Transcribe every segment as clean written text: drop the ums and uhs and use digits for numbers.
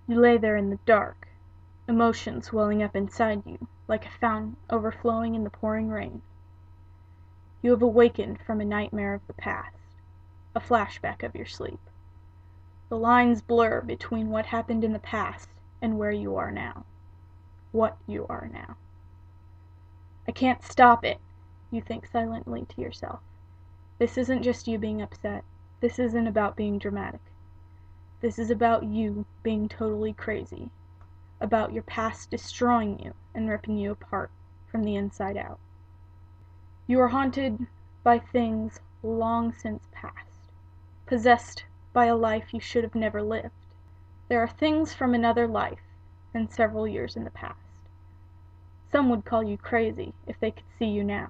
You lay there in the dark, emotions welling up inside you like a fountain overflowing in the pouring rain. You have awakened from a nightmare of the past, a flashback of your sleep. The lines blur between what happened in the past and where you are now. What you are now. I can't stop it, you think silently to yourself. This isn't just you being upset. This isn't about being dramatic. This is about you being totally crazy. About your past destroying you and ripping you apart from the inside out. You are haunted by things long since past, possessed by a life you should have never lived. There are things from another life and several years in the past. Some would call you crazy if they could see you now,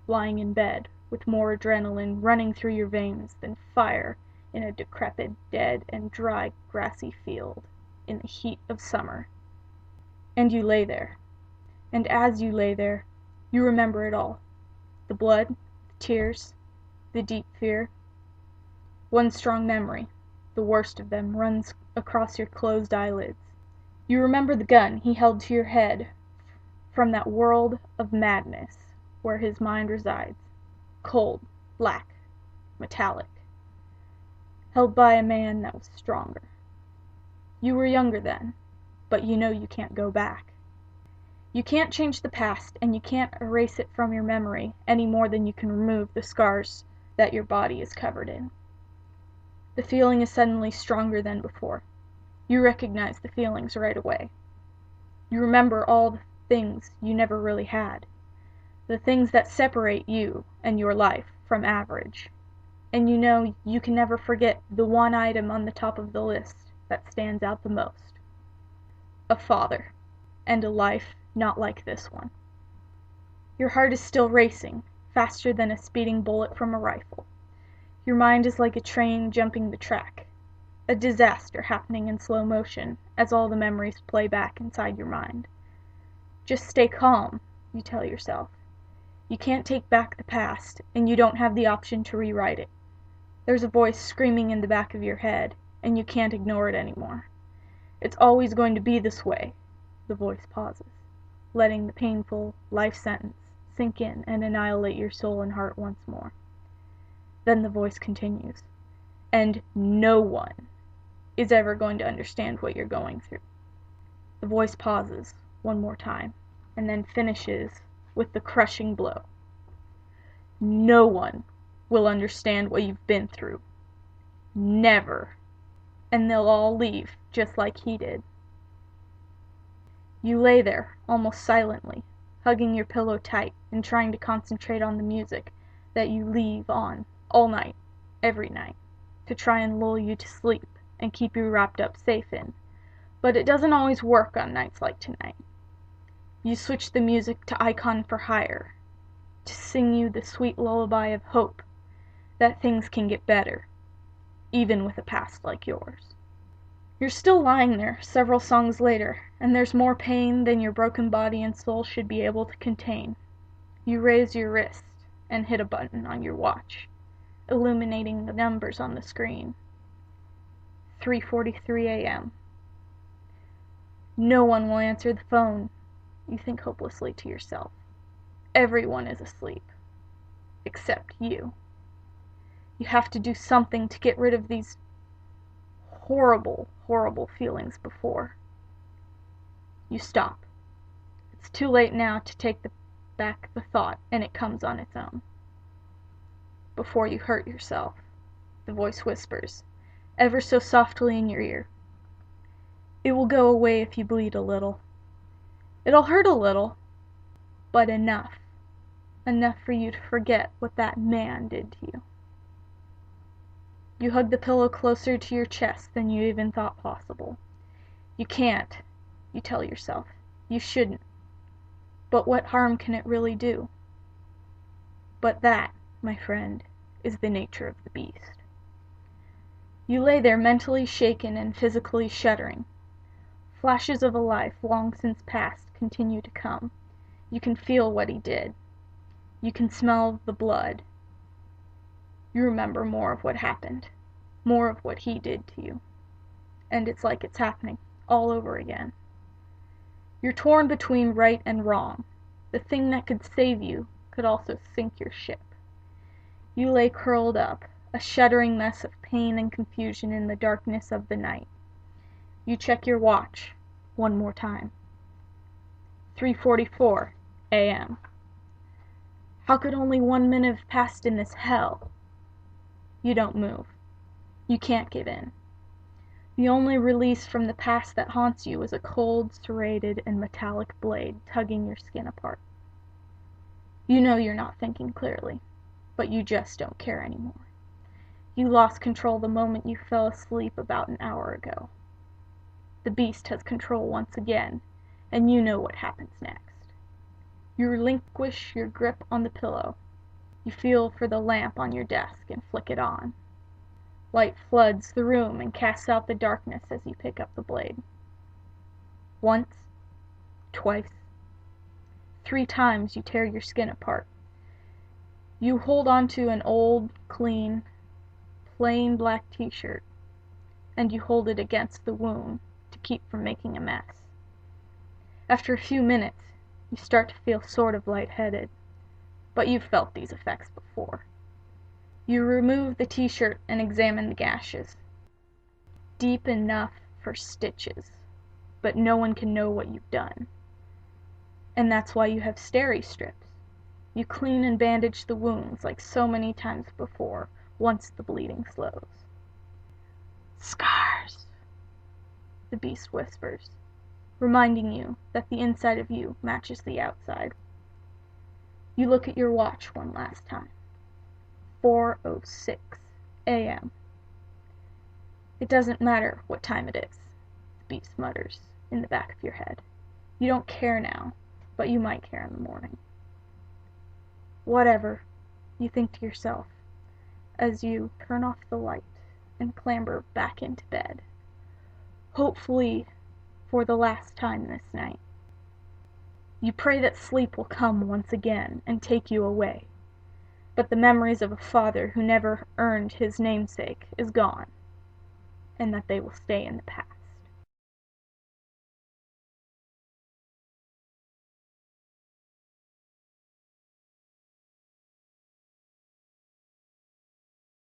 lying in bed with more adrenaline running through your veins than fire in a decrepit, dead, and dry grassy field in the heat of summer. And you lay there. And as you lay there, you remember it all. The blood, the tears, the deep fear. One strong memory, the worst of them, runs across your closed eyelids. You remember the gun he held to your head from that world of madness where his mind resides. Cold, black, metallic. Held by a man that was stronger. You were younger then, but you know you can't go back. You can't change the past, and you can't erase it from your memory any more than you can remove the scars that your body is covered in. The feeling is suddenly stronger than before. You recognize the feelings right away. You remember all the things you never really had. The things that separate you and your life from average. And you know you can never forget the one item on the top of the list that stands out the most. A father, and a life not like this one. Your heart is still racing, faster than a speeding bullet from a rifle. Your mind is like a train jumping the track, a disaster happening in slow motion as all the memories play back inside your mind. Just stay calm, you tell yourself. You can't take back the past, and you don't have the option to rewrite it. There's a voice screaming in the back of your head, and you can't ignore it anymore. It's always going to be this way. The voice pauses, letting the painful life sentence sink in and annihilate your soul and heart once more. Then the voice continues, and no one is ever going to understand what you're going through. The voice pauses one more time, and then finishes with the crushing blow. No one will understand what you've been through. Never. And they'll all leave just like he did. You lay there, almost silently, hugging your pillow tight and trying to concentrate on the music that you leave on all night, every night, to try and lull you to sleep and keep you wrapped up safe in. But it doesn't always work on nights like tonight. You switch the music to Icon for Hire, to sing you the sweet lullaby of hope that things can get better, even with a past like yours. You're still lying there several songs later, and there's more pain than your broken body and soul should be able to contain. You raise your wrist and hit a button on your watch, illuminating the numbers on the screen. 3:43 a.m. No one will answer the phone, you think hopelessly to yourself. Everyone is asleep, except you. You have to do something to get rid of these horrible, horrible feelings before. You stop. It's too late now to take back the thought, and it comes on its own. Before you hurt yourself, the voice whispers, ever so softly in your ear. It will go away if you bleed a little. It'll hurt a little, but enough. Enough for you to forget what that man did to you. You hug the pillow closer to your chest than you even thought possible. You can't, you tell yourself. You shouldn't. But what harm can it really do? But that, my friend, is the nature of the beast. You lay there mentally shaken and physically shuddering. Flashes of a life long since past continue to come. You can feel what he did. You can smell the blood. You remember more of what happened, more of what he did to you. And it's like it's happening all over again. You're torn between right and wrong. The thing that could save you could also sink your ship. You lay curled up, a shuddering mess of pain and confusion in the darkness of the night. You check your watch one more time. 3:44 a.m. How could only 1 minute have passed in this hell? You don't move. You can't give in. The only release from the past that haunts you is a cold, serrated, and metallic blade tugging your skin apart. You know you're not thinking clearly, but you just don't care anymore. You lost control the moment you fell asleep about an hour ago. The beast has control once again, and you know what happens next. You relinquish your grip on the pillow. You feel for the lamp on your desk and flick it on. Light floods the room and casts out the darkness as you pick up the blade. Once, twice, 3 times you tear your skin apart. You hold onto an old, clean, plain black t-shirt, and you hold it against the wound to keep from making a mess. After a few minutes, you start to feel sort of lightheaded, but you've felt these effects before. You remove the t-shirt and examine the gashes. Deep enough for stitches, but no one can know what you've done. And that's why you have steri strips. You clean and bandage the wounds like so many times before, once the bleeding slows. Scars, the beast whispers, reminding you that the inside of you matches the outside. You look at your watch one last time. 4:06 a.m. It doesn't matter what time it is, the beast mutters in the back of your head. You don't care now, but you might care in the morning. Whatever, you think to yourself, as you turn off the light and clamber back into bed, hopefully for the last time this night. You pray that sleep will come once again and take you away, but the memories of a father who never earned his namesake is gone, and that they will stay in the past.